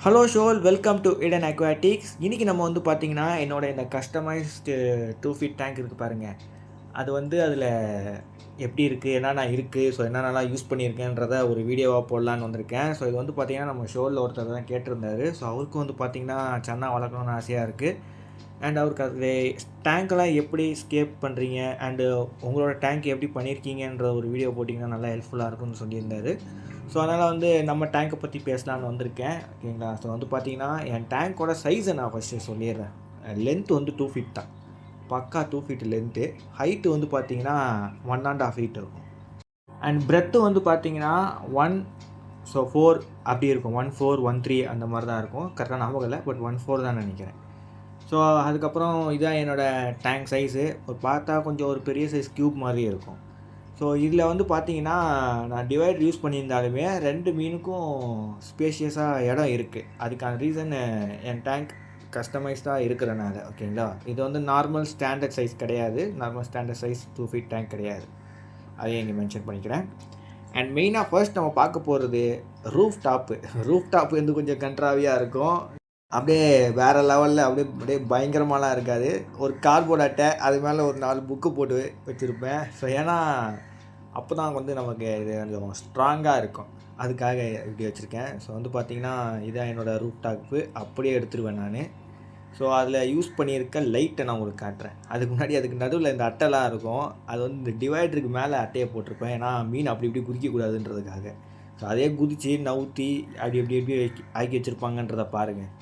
Hello ஷோல் welcome to Eden Aquatics. இன்றைக்கி நம்ம வந்து பார்த்திங்கன்னா என்னோடய இந்த கஸ்டமைஸ்டு 2 ஃபீட் டேங்க் இருக்குது பாருங்கள். அது வந்து அதில் எப்படி இருக்குது, என்னென்ன இருக்குது, ஸோ என்னென்னலாம் யூஸ் பண்ணியிருக்கேன்றத ஒரு வீடியோவாக போடலான்னு வந்திருக்கேன். ஸோ இது வந்து பார்த்திங்கன்னா நம்ம ஷோவில் ஒருத்தர் தான் கேட்டிருந்தாரு. ஸோ அவருக்கும் வந்து பார்த்திங்கன்னா சன்னா வளர்க்கணும்னு ஆசையாக இருக்குது. அண்ட் அவருக்கு அது டேங்க்கெல்லாம் எப்படி ஸ்கேப் பண்ணுறீங்க அண்டு உங்களோட டேங்க் எப்படி பண்ணியிருக்கீங்கன்ற ஒரு வீடியோ போட்டிங்கன்னா நல்லா ஹெல்ப்ஃபுல்லாக இருக்கும்னு சொல்லியிருந்தாரு. ஸோ அதனால் வந்து நம்ம டேங்க்கை பற்றி பேசலான்னு வந்திருக்கேன். ஓகேங்களா? ஸோ வந்து பார்த்திங்கன்னா என் டேங்க்கோட சைஸை நான் ஃபஸ்ட்டு சொல்லிடுறேன். லென்த் வந்து 2 ஃபீட் தான், பக்கா 2 ஃபீட் லென்த்து. ஹைட்டு வந்து பார்த்திங்கன்னா 1.5 ஃபீட் இருக்கும். அண்ட் பிரெத்து வந்து பார்த்திங்கன்னா 1 ஸோ 4 அப்படி இருக்கும். 1.4 1.3 அந்த மாதிரி தான் இருக்கும். கரெக்டாக ஞாபகம் இல்லை, பட் 1.4 தான் நினைக்கிறேன். ஸோ அதுக்கப்புறம் இதான் என்னோடய டேங்க் சைஸு. ஒரு பார்த்தா கொஞ்சம் ஒரு பெரிய சைஸ் க்யூப் மாதிரி இருக்கும். ஸோ இதில் வந்து பார்த்தீங்கன்னா நான் டிவைடர் யூஸ் பண்ணியிருந்தாலுமே 2 மீனுக்கும் ஸ்பேஷியஸாக இடம் இருக்குது. அதுக்கான ரீசன் என் டேங்க் கஸ்டமைஸ்டாக இருக்கிறனால. ஓகேங்களா? இது வந்து நார்மல் ஸ்டாண்டர்ட் சைஸ் கிடையாது. Normal standard size 2 feet tank கிடையாது. அதையும் இங்கே மென்ஷன் பண்ணிக்கிறேன். அண்ட் மெயினாக ஃபர்ஸ்ட் நம்ம பார்க்க போகிறது ரூஃப் டாப்பு வந்து கொஞ்சம் கண்ட்ராவியாக இருக்கும். அப்படியே வேறு லெவலில் அப்படியே பயங்கரமாலாம் இருக்காது. ஒரு கார்ட்போர்ட் அட்டை, அது மேலே ஒரு 4 புக்கு போட்டு வச்சுருப்பேன். ஸோ ஏன்னா அப்போ தான் வந்து நமக்கு இது கொஞ்சம் ஸ்ட்ராங்காக இருக்கும். அதுக்காக இப்படி வச்சுருக்கேன். ஸோ வந்து பார்த்திங்கன்னா இதான் என்னோடய ரூஃப் டாப்பு. அப்படியே எடுத்துருவேன் நான். ஸோ அதில் யூஸ் பண்ணியிருக்க லைட்டை நான் உங்களுக்கு காட்டுறேன். அதுக்கு முன்னாடி அதுக்கு நடுவில் இந்த அட்டைலாம் இருக்கும். அது வந்து இந்த டிவைடருக்கு மேலே அட்டையை போட்டிருப்பேன். ஏன்னா மீன் அப்படி இப்படி குதிக்கக்கூடாதுன்றதுக்காக. ஸோ அதே குதித்து நவுத்தி அப்படி ஆக்கி வச்சுருப்பாங்கன்றதை பாருங்கள்.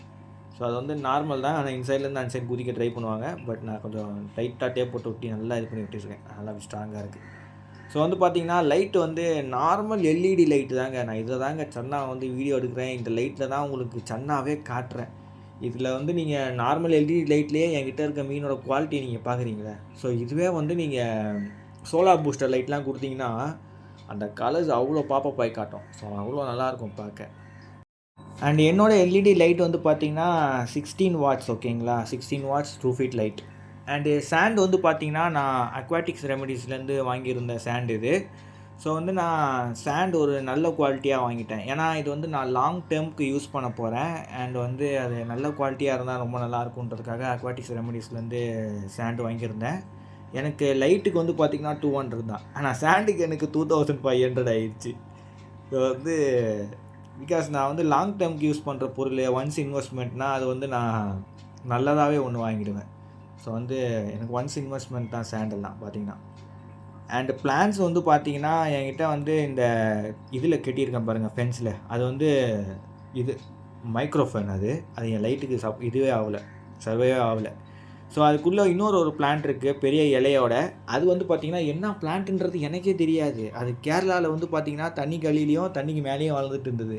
ஸோ அது வந்து நார்மல் தான். ஆனால் இன்சைட்லேருந்து அந்த சைட் குதிக்க ட்ரை பண்ணுவாங்க. பட் நான் கொஞ்சம் டைட்டாக டேப் போட்டு ஒட்டி நல்லா இது பண்ணி விட்டுருக்கேன். நல்லா ஸ்ட்ராங்காக இருக்குது. ஸோ வந்து பார்த்திங்கன்னா லைட்டு வந்து நார்மல் எல்இடி லைட்டு தாங்க. நான் இதை தாங்க சன்னா வந்து வீடியோ எடுக்கிறேன். இந்த லைட்டில் தான் உங்களுக்கு சன்னாவே காட்டுறேன். இதில் வந்து நீங்கள் நார்மல் எல்இடி லைட்லேயே என்கிட்ட இருக்க மீனோட குவாலிட்டி நீங்கள் பார்க்குறீங்களே. ஸோ இதுவே வந்து நீங்கள் சோலார் பூஸ்டர் லைட்லாம் கொடுத்தீங்கன்னா அந்த கலர்ஸ் அவ்வளோ பாப்பப் ஆகி காட்டும். ஸோ அவ்வளோ நல்லாயிருக்கும் பார்க்க. அண்ட் என்னோடய எல்இடி லைட் வந்து பார்த்திங்கன்னா 16 வாட்ஸ். ஓகேங்களா? 16 watts 2 feet light. And sand வந்து பார்த்திங்கன்னா நான் அக்வாட்டிக்ஸ் ரெமடிஸ்லேருந்து வாங்கியிருந்த சாண்ட் இது. ஸோ வந்து நான் சாண்ட் ஒரு நல்ல குவாலிட்டியாக வாங்கிட்டேன். ஏன்னா இது வந்து நான் லாங் டேர்முக்கு யூஸ் பண்ண போகிறேன். அண்ட் வந்து அது நல்ல குவாலிட்டியாக இருந்தால் ரொம்ப நல்லாயிருக்குன்றதுக்காக அக்வாட்டிக்ஸ் ரெமடிஸ்லேருந்து சாண்டு வாங்கியிருந்தேன். எனக்கு லைட்டுக்கு வந்து பார்த்திங்கன்னா 200 தான். ஆனால் சாண்டுக்கு எனக்கு 2500 ஆயிடுச்சு. ஸோ வந்து பிகாஸ் நான் வந்து லாங் டேர்முக்கு யூஸ் பண்ணுற பொருள் ஒன்ஸ் இன்வெஸ்ட்மெண்ட்னால் அது வந்து நான் நல்லதாகவே ஒன்று வாங்கிடுவேன். ஸோ வந்து எனக்கு ஒன்ஸ் இன்வெஸ்ட்மெண்ட் தான் சாண்டெல்லாம் பார்த்திங்கன்னா. அண்டு பிளான்ஸ் வந்து பார்த்திங்கன்னா என்கிட்ட வந்து இந்த இதில் கட்டியிருக்கேன் பாருங்கள், ஃபென்ஸில். அது வந்து இது மைக்ரோஃபோன். அது என் லைட்டுக்கு இதுவே ஆகலை, சர்வேவே ஆகலை. ஸோ அதுக்குள்ளே ஒரு பிளான்ட் இருக்குது பெரிய இலையோட. அது வந்து பார்த்திங்கன்னா என்ன பிளான்ட்டுன்றது எனக்கே தெரியாது. அது கேரளாவில் வந்து பார்த்திங்கன்னா தண்ணிக்கு அடியிலையும் தண்ணிக்கு மேலேயும் வளர்ந்துட்டு இருந்தது.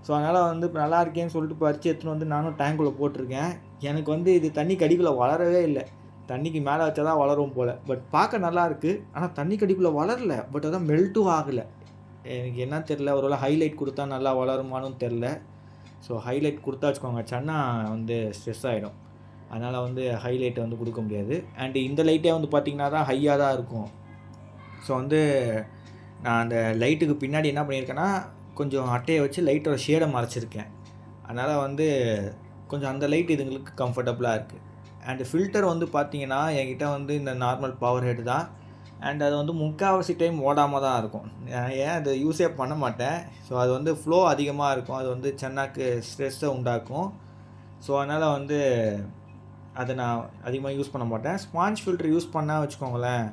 ஸோ அதனால் வந்து இப்போ நல்லா இருக்கேன்னு சொல்லிட்டு பறித்து எடுத்துன்னு வந்து நானும் டேங்க்குள்ளே போட்டிருக்கேன். எனக்கு வந்து இது தண்ணிக்கு அடிக்குள்ளே வளரவே இல்லை. தண்ணிக்கு மேலே வச்சா தான் வளரும் போல். பட் பார்க்க நல்லா இருக்குது. ஆனால் தண்ணிக்கு அடிக்குள்ளே வளரல. பட் அதான் மெல்ட்டும் ஆகலை. எனக்கு என்ன தெரில, ஒருவேளை ஹைலைட் கொடுத்தா நல்லா வளருமானும் தெரில. ஸோ ஹைலைட் கொடுத்தா வச்சுக்கோங்க சன்னா வந்து ஸ்ட்ரெஸ் ஆகிடும். அதனால் வந்து ஹைலைட்டை வந்து கொடுக்க முடியாது. அண்டு இந்த லைட்டே வந்து பார்த்திங்கன்னா தான் ஹையாக தான் இருக்கும். ஸோ வந்து நான் அந்த லைட்டுக்கு பின்னாடி என்ன பண்ணியிருக்கேன்னா கொஞ்சம் அட்டையை வச்சு லைட்டோட ஷேடை மறைச்சிருக்கேன். அதனால் வந்து கொஞ்சம் அந்த லைட் இதுங்களுக்கு கம்ஃபர்டபுளாக இருக்குது. அண்டு ஃபில்டர் வந்து பார்த்திங்கன்னா என்கிட்ட வந்து இந்த நார்மல் பவர் ஹெட் தான். அண்ட் அது வந்து முக்கால்வாசி டைம் ஓடாமல் தான் இருக்கும். ஏன் அதை யூஸே பண்ண மாட்டேன். ஸோ அது வந்து ஃப்ளோ அதிகமாக இருக்கும். அது வந்து சன்னாக்கு ஸ்ட்ரெஸ்ஸை உண்டாக்கும். ஸோ அதனால் வந்து அதை நான் அதிகமாக யூஸ் பண்ண மாட்டேன். ஸ்பாஞ்ச் ஃபில்ட்ரு யூஸ் பண்ணால் வச்சுக்கோங்களேன்,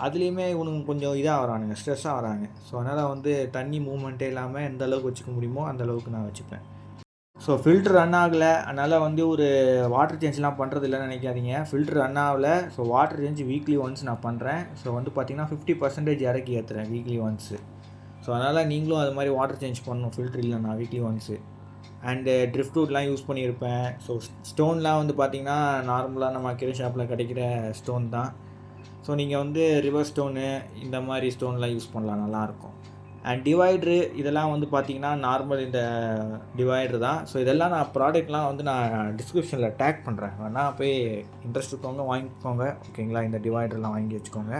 அதுலேயுமே இவனுங்க கொஞ்சம் இதாக வரானுங்க, ஸ்ட்ரெஸ்ஸாக வராங்க. ஸோ அதனால் வந்து தண்ணி மூவ்மெண்ட்டே இல்லாமல் எந்த அளவுக்கு வச்சுக்க முடியுமோ அந்தளவுக்கு நான் வச்சுப்பேன். ஸோ ஃபில்ட்ரு ரன் ஆகலை, அதனால் வந்து ஒரு வாட்டர் சேஞ்செலாம் பண்ணுறது இல்லைன்னு நினைக்காதீங்க. ஃபில்ட்ரு ரன் ஆகலை. So water change weekly once நான் பண்ணுறேன். ஸோ வந்து பார்த்திங்கன்னா 50% இறக்கி ஏற்றுறேன் வீக்லி ஒன்ஸு. ஸோ அதனால் நீங்களும் அது மாதிரி வாட்டர் சேஞ்ச் பண்ணணும் ஃபில்ட்ரு இல்லைன்னா வீக்லி ஒன்ஸு. அண்டு ட்ரிஃப்ட் வுட்லாம் யூஸ் பண்ணியிருப்பேன். ஸோ ஸ்டோன்லாம் வந்து பார்த்திங்கன்னா நார்மலாக நம்ம அக்யூரேட் ஷாப்பில் கிடைக்கிற ஸ்டோன் தான். ஸோ நீங்கள் வந்து ரிவர் ஸ்டோனு இந்த மாதிரி ஸ்டோன்லாம் யூஸ் பண்ணலாம், நல்லாயிருக்கும். அண்ட் டிவைட்ரு இதெல்லாம் வந்து பார்த்திங்கன்னா நார்மல் இந்த டிவைட்ரு தான். ஸோ இதெல்லாம் நான் ப்ராடக்ட்லாம் வந்து நான் டிஸ்கிரிப்ஷனில் டேக் பண்ணுறேன். வேணால் போய் இன்ட்ரெஸ்ட் இருக்கவங்க வாங்கிக்கோங்க. ஓகேங்களா? இந்த டிவைட்ரெலாம் வாங்கி வச்சுக்கோங்க.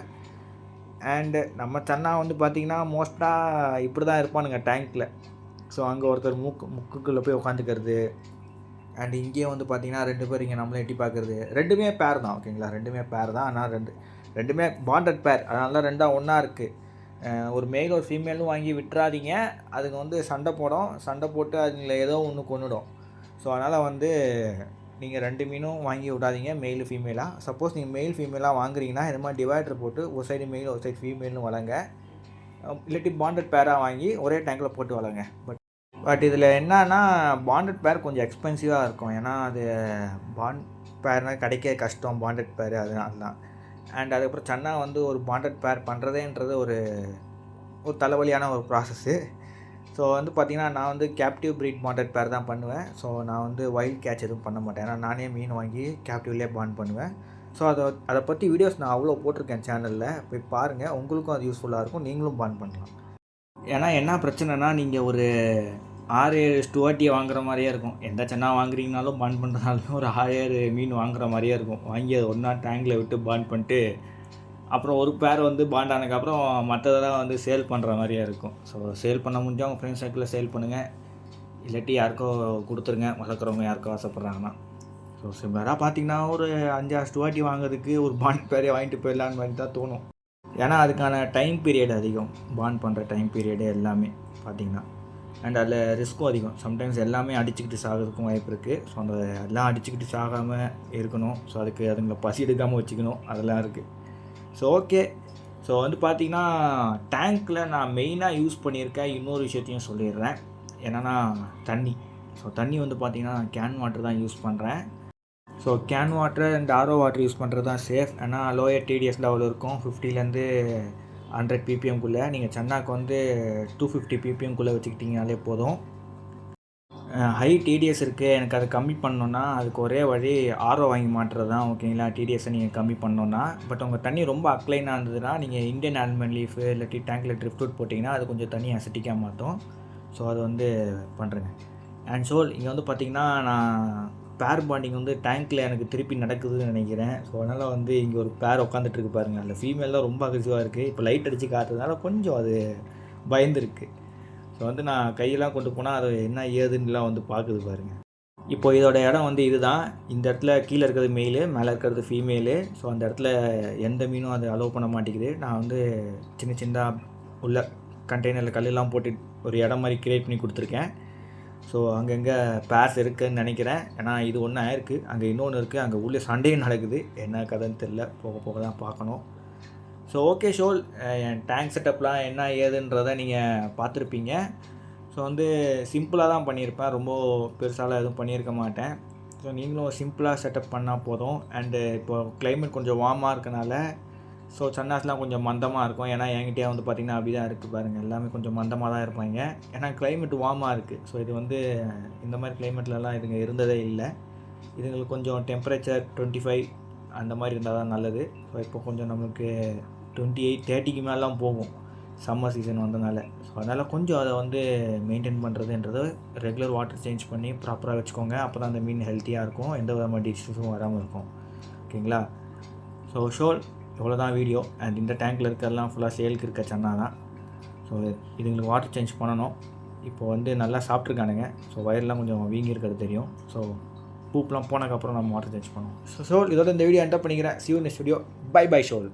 அண்டு நம்ம சன்னா வந்து பார்த்திங்கன்னா மோஸ்ட்டாக இப்படி தான் இருப்பானுங்க டேங்க்கில். ஸோ அங்கே ஒருத்தர் முக்குக்குள்ளே போய் உட்காந்துக்கிறது. அண்ட் இங்கேயே வந்து பார்த்திங்கன்னா 2 பேர் இங்கே நம்மளை எட்டி பார்க்குறது. 2மே பேர் தான், ஓகேங்களா, 2மே பேர் தான். ஆனால் 2மே பாண்டட் பேர், அதனால தான் 2ஆக ஒன்றா இருக்குது. ஒரு மேல் ஒரு ஃபீமேலும் வாங்கி விட்டுறாதீங்க. அதுங்க வந்து சண்டை போட்டு அதுங்களை ஏதோ ஒன்று கொன்னுடும். ஸோ அதனால் வந்து நீங்கள் 2 மீனும் வாங்கி விடாதீங்க, மெயில் ஃபீமேலாக. சப்போஸ் நீங்கள் மெயில் ஃபீமேலாக வாங்குறீங்கன்னா இது மாதிரி டிவைடர் போட்டு ஒரு சைடு மெயில் ஒரு சைடு ஃபீமேல்னு வளங்க. இல்லாட்டி பாண்டட் பேராக வாங்கி ஒரே டேங்கில் போட்டு வளங்க. பட் இதில் என்னன்னா பாண்டட் பேர் கொஞ்சம் எக்ஸ்பென்சிவாக இருக்கும். ஏன்னா அது பேர்னால் கிடைக்க கஷ்டம், பாண்டட் பேர், அதனால தான். அண்ட் அதுக்கப்புறம் சன்னா வந்து ஒரு பாண்டட் பேர் பண்ணுறதேன்றது ஒரு தலைவலியான ஒரு ப்ராசஸ்ஸு. ஸோ வந்து பார்த்திங்கன்னா நான் வந்து கேப்டிவ் ப்ரீட் பாண்டட் பேர் தான் பண்ணுவேன். ஸோ நான் வந்து வைல்ட் கேட்ச் எதுவும் பண்ண மாட்டேன். ஏன்னா நானே மீன் வாங்கி கேப்டிவ்லேயே பாண்ட் பண்ணுவேன். ஸோ அதை பற்றி வீடியோஸ் நான் அவ்வளோ போட்டிருக்கேன் சேனலில், போய் பாருங்கள். உங்களுக்கும் அது யூஸ்ஃபுல்லாக இருக்கும், நீங்களும் பாண்ட் பண்ணலாம். ஏன்னா என்ன பிரச்சனைனா நீங்கள் ஒரு 6-7 ஸ்டுவாட்டியை வாங்குற மாதிரியே இருக்கும். எந்த சென்னா வாங்குறீங்கனாலும் பாண்ட் பண்ணுறதுனாலும் ஒரு 6-7 மீன் வாங்குற மாதிரியே இருக்கும். வாங்கி அதை ஒன்றா டேங்கில் விட்டு பாண்ட் பண்ணிட்டு அப்புறம் ஒரு பேர் வந்து பாண்ட் ஆனதுக்கப்புறம் மற்றதெல்லாம் வந்து சேல் பண்ணுற மாதிரியே இருக்கும். ஸோ சேல் பண்ண முடிஞ்சால் உங்கள் ஃப்ரெண்ட்ஸ் சர்க்கிளில் சேல் பண்ணுங்கள், இல்லாட்டி யாருக்கோ கொடுத்துருங்க, வளர்க்குறவங்க யாருக்கோ ஆசைப்பட்றாங்கன்னா. ஸோ சிமிலராக பார்த்திங்கன்னா ஒரு 5-6 ஸ்டுவாட்டி வாங்குறதுக்கு ஒரு பாண்ட் பேரே வாங்கிட்டு போயிடலான்னு மாதிரி தான் தோணும். ஏன்னா அதுக்கான டைம் பீரியட் அதிகம், பாண்ட் பண்ணுற டைம் பீரியடு எல்லாமே பார்த்திங்கன்னா. அண்ட் அதில் ரிஸ்க்கும் அதிகம். சம்டைம்ஸ் எல்லாமே அடிச்சுக்கிட்டு சாகிறதுக்கும் வாய்ப்பு இருக்குது. ஸோ அந்த எல்லாம் அடிச்சுக்கிட்டு சாகாமல் இருக்கணும். ஸோ அதுங்களை பசி எடுக்காமல் வச்சுக்கணும், அதெல்லாம் இருக்குது. So okay. ஸோ வந்து பார்த்திங்கன்னா டேங்க்கில் நான் மெயினாக யூஸ் பண்ணியிருக்கேன் இன்னொரு விஷயத்தையும் சொல்லிடுறேன். என்னென்னா தண்ணி. ஸோ தண்ணி வந்து பார்த்திங்கன்னா நான் கேன் வாட்டர் தான் யூஸ் பண்ணுறேன். So can water and RO water use பண்ணுறது தான் சேஃப். ஏன்னா லோயர் டிடிஎஸ் லெவல் இருக்கும், 50லேருந்து 100 ppmக்குள்ளே. நீங்கள் சன்னாக்கு வந்து 250 ppmக்குள்ளே வச்சுக்கிட்டிங்கனாலே போதும். ஹை டிடிஎஸ் இருக்குது, எனக்கு அதை கம்மி பண்ணோன்னா அதுக்கு ஒரே வழி ஆரோ வாங்கி மாட்டுறது தான், ஓகேங்களா. டிடிஎஸை நீங்கள் கம்மி பண்ணோன்னா. பட் உங்கள் தண்ணி ரொம்ப அக்ளைனாக இருந்ததுன்னா நீங்கள் இந்தியன் ஆல்மண்ட் லீஃபு இல்லாட்டி டேங்கில் ட்ரிஃப்ட் அவுட் போட்டிங்கன்னா அது கொஞ்சம் தண்ணி அசிட்டிக்காக மாற்றும். ஸோ அது வந்து பண்ணுறேங்க. அண்ட் ஸோ இங்கே வந்து பார்த்திங்கன்னா நான் பேர் பாண்டிங் வந்து டேங்க்கில் எனக்கு திருப்பி நடக்குதுன்னு நினைக்கிறேன். ஸோ அதனால் வந்து இங்கே ஒரு பேர் உட்காந்துட்ருக்கு பாருங்கள். அதில் ஃபீமேல் தான் ரொம்ப அக்ரெசிவாக இருக்குது. இப்போ லைட் அடித்து காட்டுறதுனால கொஞ்சம் அது பயந்துருக்கு. ஸோ வந்து நான் கையெல்லாம் கொண்டு போனால் அது என்ன ஏதுன்னுலாம் வந்து பார்க்குது பாருங்கள். இப்போ இதோட இடம் வந்து இதுதான். இந்த இடத்துல கீழே இருக்கிறது மெயிலு, மேலே இருக்கிறது ஃபீமேலு. ஸோ அந்த இடத்துல எந்த மீனும் அதை அலோவ் பண்ண மாட்டேங்குது. நான் வந்து சின்னதாக உள்ள கண்டெய்னரில் கல்லெல்லாம் போட்டு ஒரு இடம் மாதிரி க்ரியேட் பண்ணி கொடுத்துருக்கேன். ஸோ அங்கங்கே பேர்ஸ் இருக்குதுன்னு நினைக்கிறேன். ஏன்னா இது ஒன்று ஆயிருக்கு, அங்கே இன்னொன்று இருக்குது, அங்கே உள்ளே சண்டையும் நடக்குது. என்ன கதைன்னு தெரில, போக போக தான் பார்க்கணும். ஸோ ஓகே ஷோல், என் டேங்க் செட்டப்லாம் என்ன ஏதுன்றதை நீங்கள் பார்த்துருப்பீங்க. ஸோ வந்து சிம்பிளாக தான் பண்ணியிருப்பேன், ரொம்ப பெருசாலாம் எதுவும் பண்ணியிருக்க மாட்டேன். ஸோ நீங்களும் சிம்பிளாக செட்டப் பண்ணால் போதும். அண்டு இப்போ கிளைமேட் கொஞ்சம் வார்மாக இருக்கனால ஸோ சன்னாஸ்லாம் கொஞ்சம் மந்தமாக இருக்கும். ஏன்னா என்கிட்டயே வந்து பார்த்திங்கன்னா அப்படி தான் இருக்குது பாருங்கள், எல்லாமே கொஞ்சம் மந்தமாக தான் இருப்பாங்க. ஏன்னா கிளைமேட் வார்மாக இருக்குது. ஸோ இது வந்து இந்த மாதிரி கிளைமேட்லலாம் இதுங்க இருந்ததே இல்லை. இதுங்களுக்கு கொஞ்சம் டெம்பரேச்சர் 25 அந்த மாதிரி இருந்தால் தான் நல்லது. ஸோ இப்போ கொஞ்சம் நம்மளுக்கு 28, 30க்கு மேலாம் போகும் சம்மர் சீசன் வந்தனால. ஸோ அதனால் கொஞ்சம் அதை வந்து மெயின்டைன் பண்ணுறதுன்றது ரெகுலர் வாட்டர் சேஞ்ச் பண்ணி ப்ராப்பராக வச்சுக்கோங்க. அப்போ தான் அந்த மீன் ஹெல்த்தியாக இருக்கும், எந்த விதமான டிசீஸும் வராமல் இருக்கும், ஓகேங்களா. ஸோ ஷோல் இவ்வளோ தான் வீடியோ. அண்ட் இந்த டேங்க்கில் இருக்கிறதெல்லாம் ஃபுல்லாக சேலுக்கு இருக்க சன்னா தான். ஸோ இதுங்களுக்கு வாட்டர் சேஞ்ச் பண்ணணும். இப்போ வந்து நல்லா சாப்பிட்ருக்கானுங்க. ஸோ வயர்லாம் கொஞ்சம் வீங்கி இருக்கிறது தெரியும். ஸோ பூப்லாம் போனதுக்கப்புறம் நம்ம வாட்டர் சேஞ்ச் பண்ணுவோம். ஸோ இதோட இந்த வீடியோ என்டர் பண்ணிக்கிறேன். See you in next video. Bye bye ஷோல்.